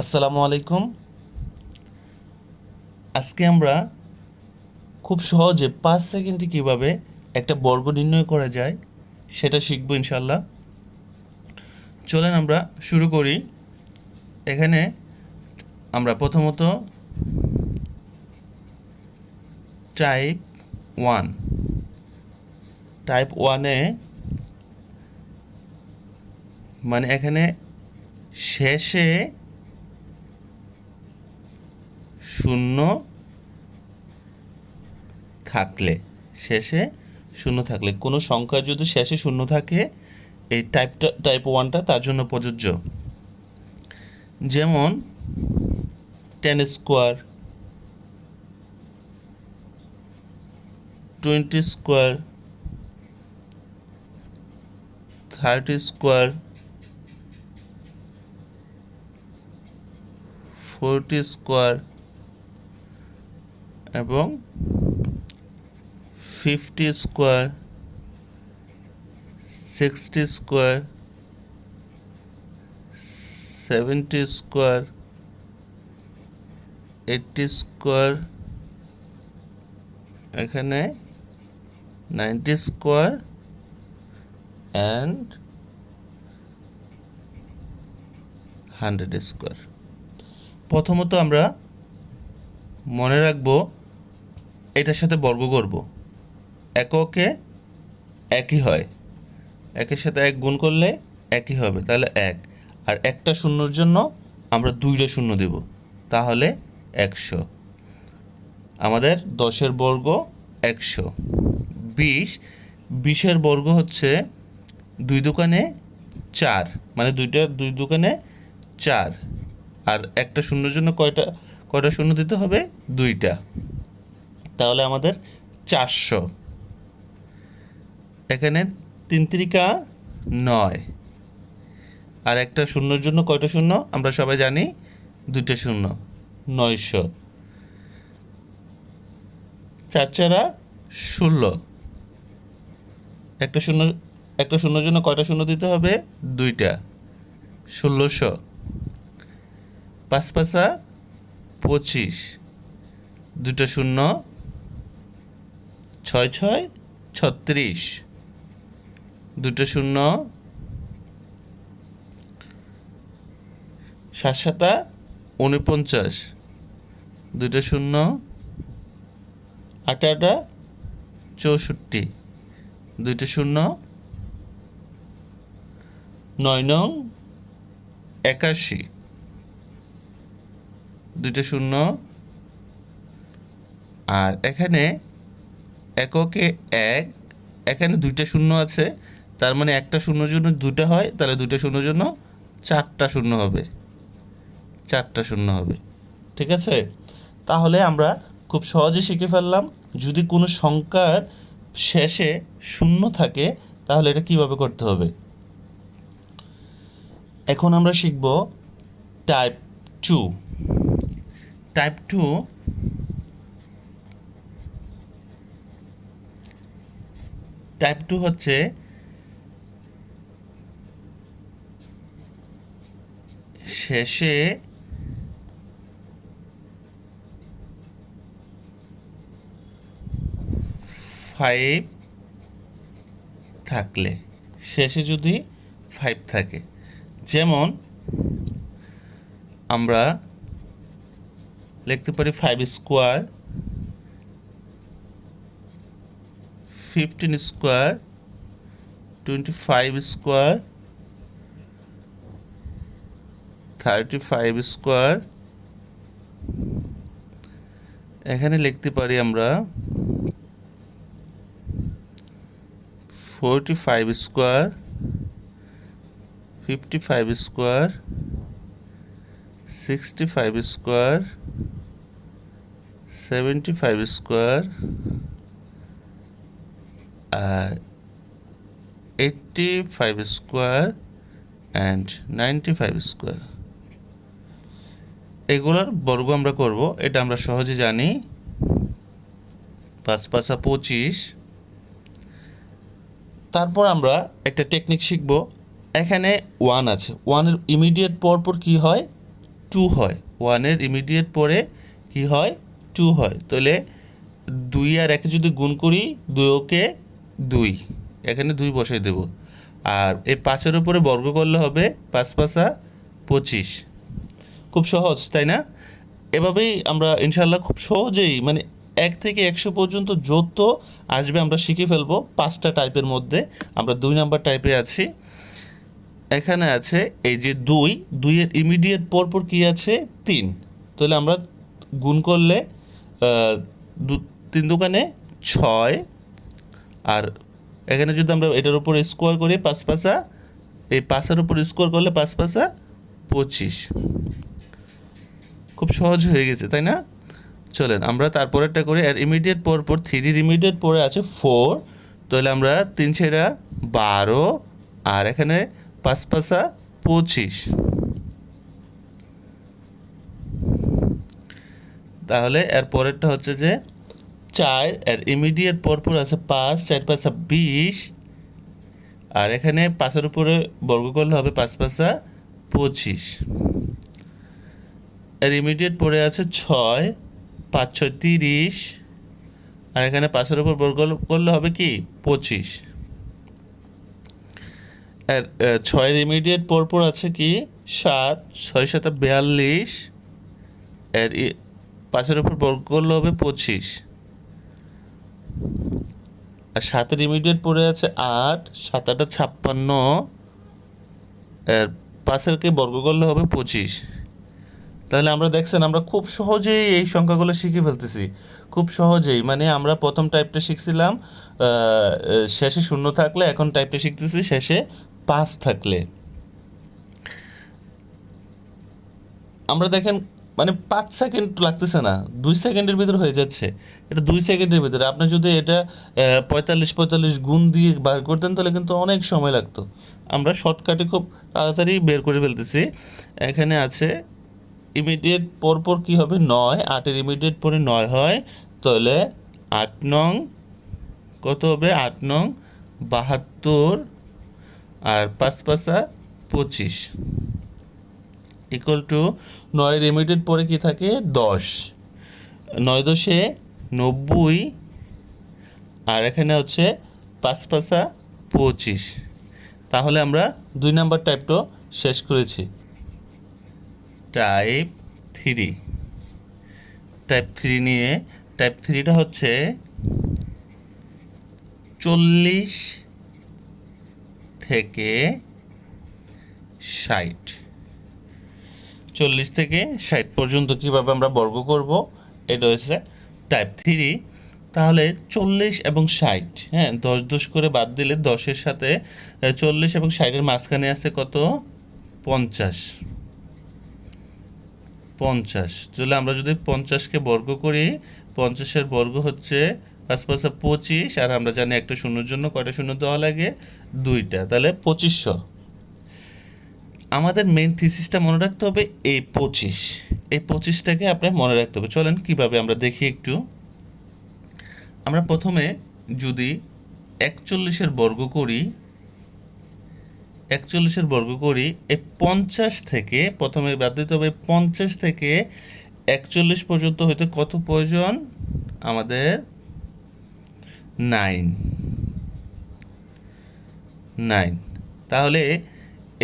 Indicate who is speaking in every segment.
Speaker 1: আসসালামু আলাইকুম। আজকে আমরা খুব সহজে 5 সেকেন্ডে কিভাবে একটা বর্গ নির্ণয় করা যায় সেটা শিখবো ইনশাল্লাহ। চলেন আমরা শুরু করি। এখানে আমরা প্রথমত টাইপ 1 টাইপ 1-এ মানে এখানে শেষে শূন্য থাকলে কোনো সংখ্যা যদি শেষে শূন্য থাকে এই টাইপ 1টা তার জন্য প্রযোজ্য। যেমন 10 স্কোয়ার, 20 স্কোয়ার, 30 স্কোয়ার, 40 স্কোয়ার এবং 50 স্কোয়ার, 60 স্কোয়ার, 70 স্কোয়ার, 80 স্কোয়ার, এখানে 90 স্কোয়ার অ্যান্ড 100 স্কোয়ার। প্রথমত আমরা মনে রাখবো এটার সাথে বর্গ করব। এককে একই হয়, একের সাথে এক গুণ করলে একই হবে, তাহলে এক। আর একটা শূন্যর জন্য আমরা 2টা শূন্য দেব, তাহলে 100। আমাদের 10-এর বর্গ 100। 20-এর বর্গ হচ্ছে 2 দোকানে 4, মানে দুই দোকানে 4। আর একটা শূন্যর জন্য কয়টা শূন্য দিতে হবে? 2টা, তাহলে আমাদের 400। এখানে 3 তিরিকা 9, আর একটা শূন্যর জন্য কয়টা শূন্য আমরা সবাই জানি? 2টা শূন্য, 900। 4 চারা 16, একটা শূন্যর জন্য কয়টা শূন্য দিতে হবে? 2টা, 1600। 5 পাঁচা 25, 2টা শূন্য, 6 6 36, 2টা শূন্য, 7 7 49, 2টা শূন্য, 8 8 64, 2টা শূন্য, 9 9 81, 2টা শূন্য। আর এখানে এককে এক, এখানে 2টা শূন্য আছে, তার মানে একটা শূন্যর জন্য 2টা হয়, তাহলে 2টা শূন্যর জন্য 4টা শূন্য হবে, 4টা শূন্য হবে। ঠিক আছে? তাহলে আমরা খুব সহজে শিখে ফেললাম যদি কোনো সংখ্যার শেষে শূন্য থাকে তাহলে এটা কিভাবে করতে হবে। এখন আমরা শিখব টাইপ 2। টাইপ 2 হচ্ছে শেষে ফাইভ থাকলে, শেষে যদি 5 থাকে। যেমন আমরা লিখতে পারি 5 স্কোয়ার, 15 স্কোয়ার, 25 স্কোয়ার, 35 স্কোয়ার। এখানে লিখতে পারি আমরা 45 স্কোয়ার, 55 স্কোয়ার, 65 স্কোয়ার, 75 স্কোয়ার আর 85 স্কোয়ার অ্যান্ড 95 স্কোয়ার। এগুলোর বর্গ আমরা করব, এটা আমরা সহজে জানি। 5 5 25। তারপর আমরা একটা টেকনিক শিখব। এখানে 1 আছে, 1-এর ইমিডিয়েট পরপর কি হয়? টু হয়, 1-এর ইমিডিয়েট পরে কি হয়, 2 হয়। তাহলে 2 আর 1 যদি গুণ করি, 2 2, এখানে 2 বসাই দেব। আর এই 5-এর উপরে বর্গ করলে হবে 5 5 25। খুব সহজ, তাই না? এভাবেই আমরা ইনশাল্লাহ খুব সহজেই মানে 1 থেকে 100 পর্যন্ত যত আসবে আমরা শিখে ফেলবো। 5টা টাইপের মধ্যে আমরা 2 নাম্বার টাইপে আছি। এখানে আছে এই যে 2-এর ইমিডিয়েট পরপর কি আছে, 3। তাহলে আমরা গুণ করলে 3 দোকানে 6, আর এখানে যদি আমরা এটার উপর স্কোয়ার করি 5 5, এই 5-এর উপর স্কোয়ার করলে 5 5 25। খুব সহজ হয়ে গেছে, তাই না? চলেন আমরা তারপরেরটা করি। আর ইমিডিয়েট পরপর 3-এর ইমিডিয়েট পরে আছে 4, তাহলে আমরা 3 ছেড়া 12, আর এখানে 5 5 25। তাহলে এর পরেরটা হচ্ছে যে 4, এর ইমিডিয়েট পরপর আছে 5, 4 5 20, আর এখানে 5-এর উপরে বর্গ করলে হবে 5 5 25। এর ইমিডিয়েট পরে আছে 6, 5 6 30, আর এখানে 5-এর উপর বর্গ করলে হবে কি 25। আর 6-এর ইমিডিয়েট পরপর আছে কি 7, 6 7 42, এর 5-এর উপর বর্গ করলে হবে 25। আর 7-এর ইমিডিয়েট পড়ে আছে 8, 7 8 56, এর 5-এরকে বর্গ করলে হবে 25। তাহলে আমরা দেখছেন আমরা খুব সহজেই এই সংখ্যাগুলো শিখে ফেলতেছি, খুব সহজেই। মানে আমরা প্রথম টাইপটা শিখছিলাম শেষে 0 থাকলে, এখন টাইপটা শিখতেছি শেষে 5 থাকলে। আমরা দেখেন মানে 5 সেকেন্ড লাগতেছে না, 2 সেকেন্ডের ভিতরে হয়ে যাচ্ছে। এটা 2 সেকেন্ডের ভিতরে আপনি যদি এটা 45 45 গুণ দিয়ে বার করতেন তাহলে কিন্তু অনেক সময় লাগতো। আমরা শর্টকাটে খুব তাড়াতাড়ি বের করে ফেলতেছি। এখানে আছে ইমিডিয়েট পরপর কি হবে 9, 8-এর ইমিডিয়েট পরে 9 হয়, তাহলে 8 নং কত হবে, 8 নং 72, আর 5 5 25 ইকুয়াল টু 9-এর ইমিডিয়েট পরে কি থাকে 10, 9 10 90, আর এখানে হচ্ছে 5 5 25। তাহলে আমরা 2 নাম্বার টাইপটা শেষ করেছি। টাইপ 3, টাইপ 3 নিয়ে, টাইপ 3টা হচ্ছে 40 থেকে 60, 40 থেকে 60 পর্যন্ত কীভাবে আমরা বর্গ করব, এটা হচ্ছে টাইপ 3। তাহলে 40 এবং 60, হ্যাঁ 10 10 করে বাদ দিলে 10-এর সাথে 40 এবং 60-এর মাঝখানে আছে কত, 50। তাহলে আমরা যদি 50-কে বর্গ করি, 50-এর বর্গ হচ্ছে 5 5 25, আর আমরা জানি একটা শূন্যর জন্য কয়টা শূন্য দেওয়া লাগে, 2টা, তাহলে 2500। আমাদের মেইন থিসিসটা মনে রাখতে হবে এই 25, এই 25টাকে আপনার মনে রাখতে হবে। চলেন কিভাবে আমরা দেখি একটু। আমরা প্রথমে যদি 41-এর বর্গ করি, 41-এর বর্গ করি, এই 50 থেকে প্রথমে বাদ দিতে হবে, 50 থেকে 41 পর্যন্ত হইতে কত প্রয়োজন আমাদের, 9। তাহলে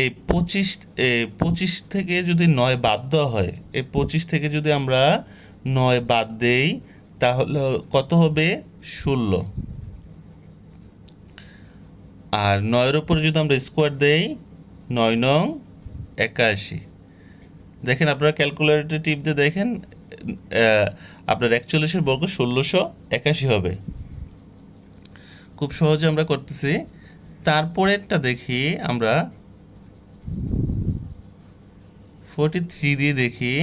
Speaker 1: এই 25 থেকে যদি 9 বাদ দেওয়া হয়, এই 25 থেকে যদি আমরা 9 বাদ দেই তাহলে কত হবে, 16। আর 9-এর উপরে যদি আমরা স্কোয়ার দেই, 9 9 81। দেখেন আপনারা ক্যালকুলেটর টিপ দিয়ে দেখেন, আপনার 41-এর বর্গ 1681 হবে। খুব সহজে আমরা করতেছি। তারপরেরটা দেখি আমরা 43 দিয়ে দেখি,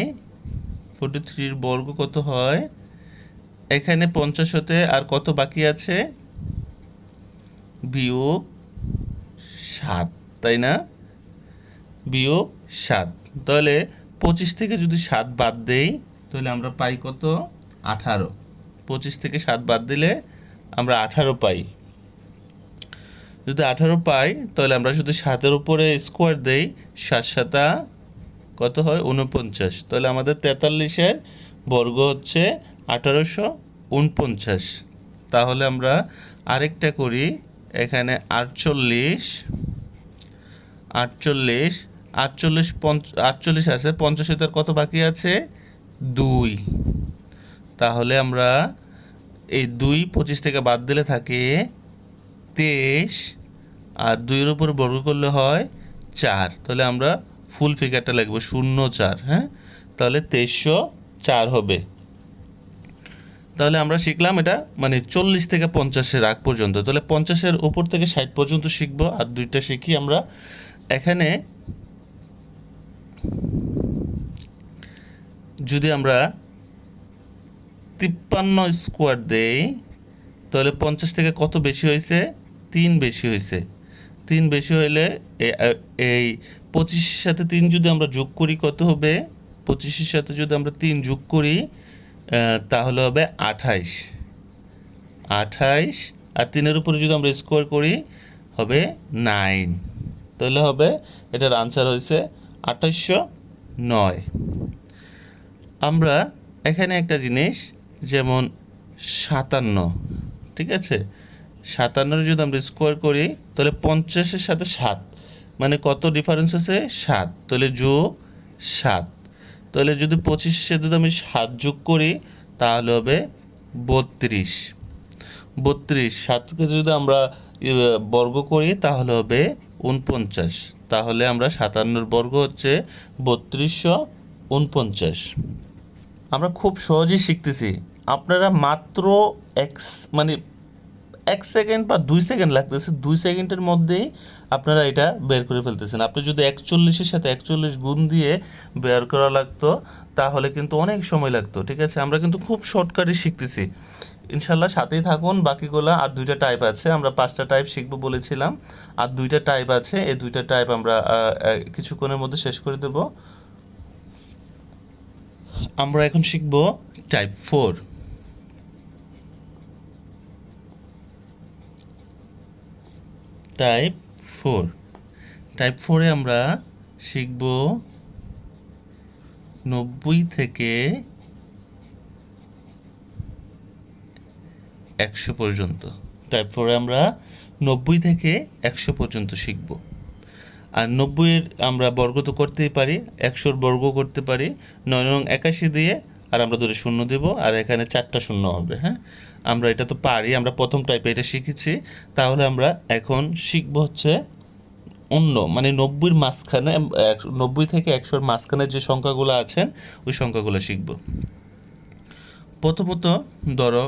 Speaker 1: 43-এর বর্গ কত হয়, এখানে 50 হতে আর কত বাকি আছে, বিয়োগ 7, তাই না, বিয়োগ 7। তাহলে 25 থেকে যদি 7 বাদ দেই তাহলে আমরা পাই কত, 18। 25 থেকে 7 বাদ দিলে আমরা 18 পাই। যদি 18 পাই তাহলে আমরা যদি 7-এর উপরে স্কোয়ার দেই, 7 7 কত হয় 49। তাহলে আমাদের 43-এর বর্গ হচ্ছে 1849। তাহলে আমরা আরেকটা করি, এখানে 48 48 48 48 আছে, 50 তার কত বাকি আছে 2। তাহলে আমরা এই 2 25 থেকে বাদ দিলে থাকে 23, আর 2-এর উপর বর্গ করলে হয় 4। তাহলে আমরা ফুল ফিগারটা লিখব 04, হ্যাঁ, তাহলে 2304 হবে। তাহলে আমরা শিখলাম এটা মানে 40 থেকে 50-এর আগ পর্যন্ত। তাহলে 50-এর উপর থেকে 60 পর্যন্ত শিখবো, আর দুইটা শিখি আমরা। এখানে যদি আমরা 53 স্কোয়ার দেই, তাহলে 50 থেকে কত বেশি হয়েছে 3 বেশি হয়েছে। 3 বেশি হইলে এই 25-এর সাথে 3 যদি আমরা যোগ করি কত হবে, 25-এর সাথে যদি আমরা 3 যোগ করি তাহলে হবে 28। আর 3-এর উপরে যদি আমরা স্কোয়ার করি হবে 9। তাহলে হবে এটার আনসার হয়েছে 2809। আমরা এখানে একটা জিনিস, যেমন 57, ঠিক আছে, 57 যদি আমরা স্কোয়ার করি তাহলে 50-এর সাথে 7 মানে কত ডিফারেন্স আছে 7, তাহলে যোগ 7। তাহলে যদি 25-এর সাথে যদি আমি 7 যোগ করি তাহলে হবে 32। 7কে যদি আমরা বর্গ করি তাহলে হবে 49। তাহলে আমরা 57-এর বর্গ হচ্ছে 3249। আমরা খুব সহজেই শিখতেছি, আপনারা মাত্র মানে 1 সেকেন্ড বা 2 সেকেন্ড লাগতেছে, 2 সেকেন্ডের মধ্যেই আপনারা এটা বের করে ফেলতেছেন। আপনি যদি 41-এর সাথে 41 গুণ দিয়ে বের করা লাগতো তাহলে কিন্তু অনেক সময় লাগতো, ঠিক আছে। আমরা কিন্তু খুব শর্টকাটে শিখতেছি, ইনশাল্লাহ সাথেই থাকুন। বাকিগুলো আর 2টা টাইপ আছে, আমরা 5টা টাইপ শিখবো বলেছিলাম, আর 2টা টাইপ আছে, এই 2টা টাইপ আমরা কিছুক্ষণের মধ্যে শেষ করে দেব। আমরা এখন শিখব টাইপ 4। টাইপ 4-এ আমরা শিখব 90 থেকে 100 পর্যন্ত। টাইপ 4-এ আমরা 90 থেকে 100 পর্যন্ত শিখব। আর 90-এর আমরা বর্গ তো করতেই পারি, 100-র বর্গ করতে পারি। 9 নং 81 দিয়ে আর আমরা ধরে শূন্য দেব, আর এখানে 4টা শূন্য হবে, হ্যাঁ, আমরা এটা তো পারি, আমরা প্রথম টাইপে এটা শিখেছি। তাহলে আমরা এখন শিখব হচ্ছে অন্য, মানে 90-এর মাঝখানে, 90 থেকে 100-র মাঝখানে যে সংখ্যাগুলো আছেন ওই সংখ্যাগুলো শিখব। প্রথমত ধরো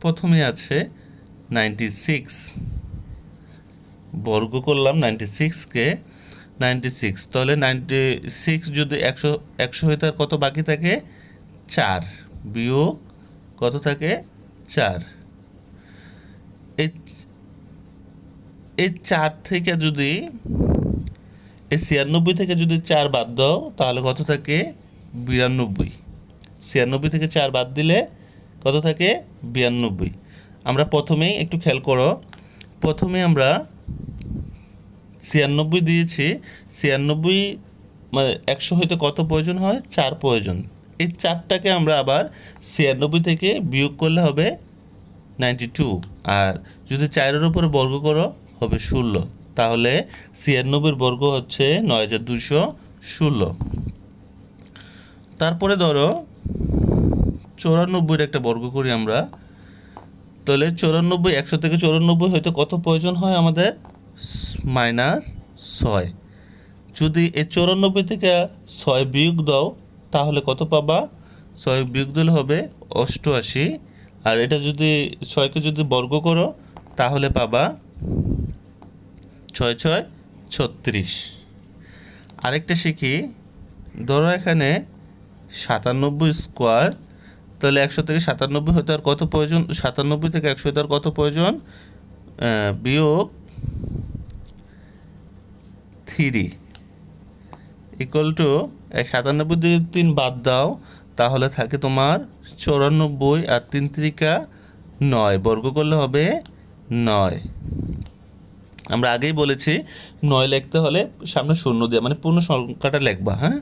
Speaker 1: প্রথমে আছে 96, বর্গ করলাম 96-কে, 96। তাহলে 96 যদি 100 হয়ে তার কত বাকি থাকে 4, বিয়োগ কত থাকে 4। এই 4 থেকে যদি এই 96 থেকে যদি 4 বাদ দাও তাহলে কত থাকে 92। 96 থেকে 4 বাদ দিলে কত থাকে 92। আমরা প্রথমেই একটু খেয়াল করো, প্রথমে আমরা 96 দিয়েছি, 96 মানে 100 হইতে কত প্রয়োজন হয় 4 প্রয়োজন। এই 4টাকে আমরা আবার 96 থেকে বিয়োগ করলে হবে 92, আর যদি 4-এর উপরে বর্গ করো হবে 16। তাহলে 96-এর বর্গ হচ্ছে 9216। তারপরে ধরো 94-এর একটা বর্গ করি আমরা, তাহলে 94, 100 থেকে 94 হইতে কত প্রয়োজন হয় আমাদের -6। যদি এই 94 থেকে 6 বিয়োগ দাও তাহলে কত পাবা, 6 বিয়োগ দিলে হবে 88, আর এটা যদি 6কে যদি বর্গ করো তাহলে পাবা 6 6 36। আরেকটা শিখি, ধরো এখানে 97 স্কোয়ার, তাহলে 100 থেকে 97 হতে আর কত প্রয়োজন, 97 থেকে 100 হতে আর কত প্রয়োজন, বিয়োগ 3 ইকুয়াল টু 97 দিয়ে 3 বাদ দাও তাহলে থাকে তোমার 94, আর 3 3 9, বর্গ করলে হবে 9। আমরা আগেই বলেছি 9 লিখতে হলে সামনে শূন্য দিয়ে মানে পূর্ণ সংখ্যাটা লিখবা, হ্যাঁ।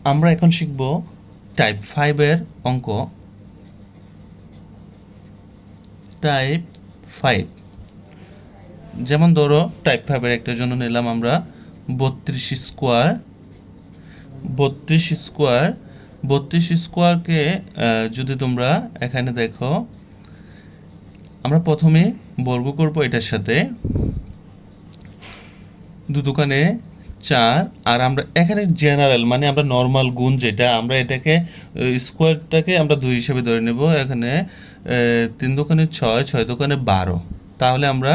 Speaker 1: আমরা এখন শিখব টাইপ 5-এর অঙ্ক। টাইপ 5, যেমন ধরো টাইপ 5-এর একটা জন্য নিলাম আমরা 32 স্কোয়ার। 32 স্কোয়ারকে যদি তোমরা এখানে দেখো, আমরা প্রথমে বর্গ করব এটার সাথে, দোকানে 4, আর আমরা এখানে জেনারেল মানে আমরা নর্মাল গুণ যেটা, আমরা এটাকে স্কোয়ারটাকে আমরা 2 হিসেবে ধরে নেব। এখানে 3 দোকানে 6, 6 দোকানে 12। তাহলে আমরা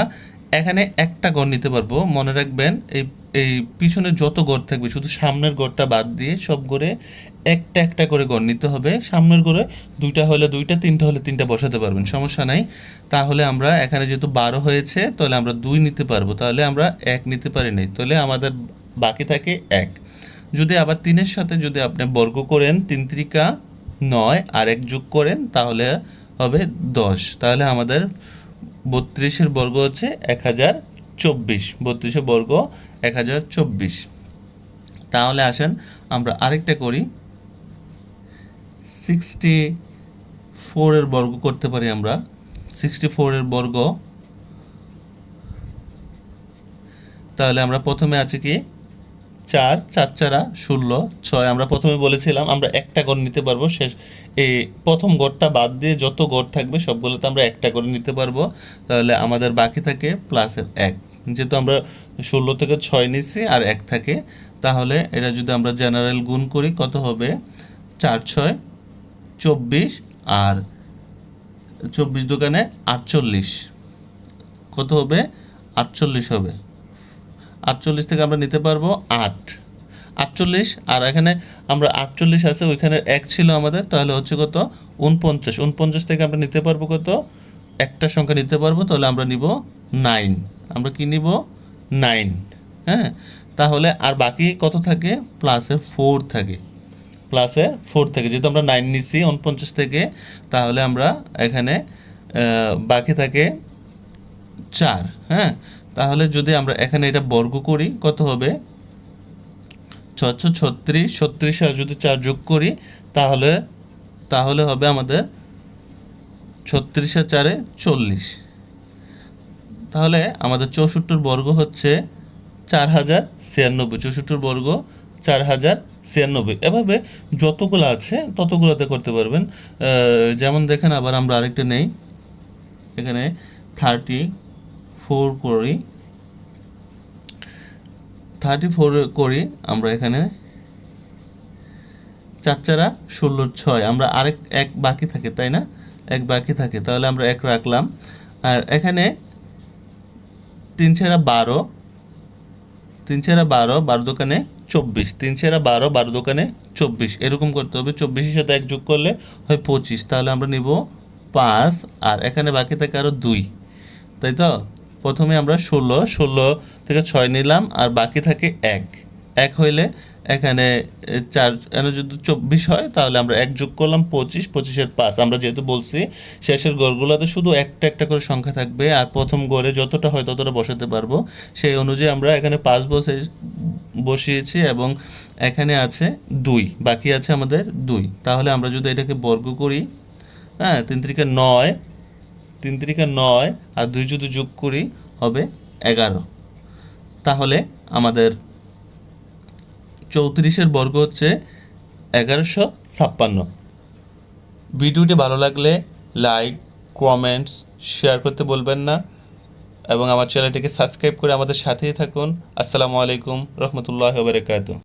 Speaker 1: এখানে একটা গড় নিতে পারবো। মনে রাখবেন এই এই পিছনে যত গড় থাকবে শুধু সামনের গড়টা বাদ দিয়ে সব গড়ে একটা একটা করে গড় নিতে হবে। সামনের গড়ে 2টা হলে 2টা, 3টা হলে 3টা বসাতে পারবেন, সমস্যা নাই। তাহলে আমরা এখানে যেহেতু 12 হয়েছে তাহলে আমরা 2 নিতে পারবো, তাহলে আমরা 1 নিতে পারি নাই, তাহলে আমাদের বাকি থাকে 1। যদি আবার 3-এর সাথে যদি আপনি বর্গ করেন 3 × 9 আর 1 যোগ করেন তাহলে হবে 10। তাহলে আমাদের 32-এর বর্গ হচ্ছে 1024। 32-এর বর্গ 1024। তাহলে আসেন আমরা আরেকটা করি, 64-এর বর্গ করতে পারি আমরা। 64-এর বর্গ, তাহলে আমরা প্রথমে আছে কি 4, 4 4 16, 6। আমরা প্রথমে বলেছিলাম আমরা একটা গড় নিতে পারবো, শেষ এই প্রথম গড়টা বাদ দিয়ে যত গড় থাকবে সবগুলোতে আমরা একটা করে নিতে পারবো। তাহলে আমাদের বাকি থাকে প্লাসের 1, যেহেতু আমরা 16 থেকে 6 নিচ্ছি আর 1 থাকে। তাহলে এটা যদি আমরা জেনারেল গুণ করি কত হবে, 4 6 24, আর 24 দোকানে 48, কত হবে 48 হবে। 48 থেকে আমরা নিতে পারবো 8, 48, আর এখানে আমরা 48 আছে, ওইখানে 1 ছিল আমাদের, তাহলে হচ্ছে কত 49। 49 থেকে আমরা নিতে পারবো কত, একটা সংখ্যা নিতে পারবো, তাহলে আমরা নিব 9। আমরা কি নিব 9, হ্যাঁ। তাহলে আর বাকি কত থাকে, প্লাসের 4 থাকে। প্লাসের 4 থাকে, যেহেতু আমরা 9 নিছি 49 থেকে, তাহলে আমরা এখানে বাকি থাকে 4, হ্যাঁ। তাহলে যদি আমরা এখানে এটা বর্গ করি কত হবে, 636, 36 আর যদি 4 যোগ করি তাহলে তাহলে হবে আমাদের 36 আর 4 40। তাহলে আমাদের 64 বর্গ হচ্ছে 4096। 64 বর্গ 4096। এভাবে যতগুলো আছে ততগুলোতে করতে পারবেন। যেমন দেখেন, আবার আমরা আরেকটা নেই, এখানে 34 করি, 34 করি আমরা। এখানে 4 4 16 6, আমরা আরেক 1 বাকি থাকে, তাই না, 1 বাকি থাকে, তাহলে আমরা 1 রাখলাম। আর এখানে 3 × 12, 3 × 12, 12 দোকানে 24, 3 × 12, 12 দোকানে 24, এরকম করতে হবে। 24-এর সাথে 1 যোগ করলে হয় 25, তাহলে আমরা নিব 5, আর এখানে বাকি থাকে আরও 2, তাই তো। প্রথমে আমরা 16 থেকে 6 নিলাম, আর বাকি থাকে 1 হইলে এখানে 4, এখানে যদি 24 হয় তাহলে আমরা 1 যোগ করলাম 25, 25-এর 5। আমরা যেহেতু বলছি শেষের গড়গুলোতে শুধু একটা একটা করে সংখ্যা থাকবে, আর প্রথম গড়ে যতটা হয় ততটা বসাতে পারবো, সেই অনুযায়ী আমরা এখানে 5 বসিয়েছি, এবং এখানে আছে 2, বাকি আছে আমাদের 2। তাহলে আমরা যদি এটাকে বর্গ করি, হ্যাঁ, 3 × 9, 3 × 9 আর 2 যদি যোগ করি হবে 11। তাহলে আমাদের 34-এর বর্গ হচ্ছে 1156। ভিডিওটি ভালো লাগলে লাইক, কমেন্টস, শেয়ার করতে বলবেন না, এবং আমার চ্যানেলটিকে সাবস্ক্রাইব করে আমাদের সাথেই থাকুন। আসসালামু আলাইকুম রহমতুল্লাহি ওয়া বারাকাতুহু।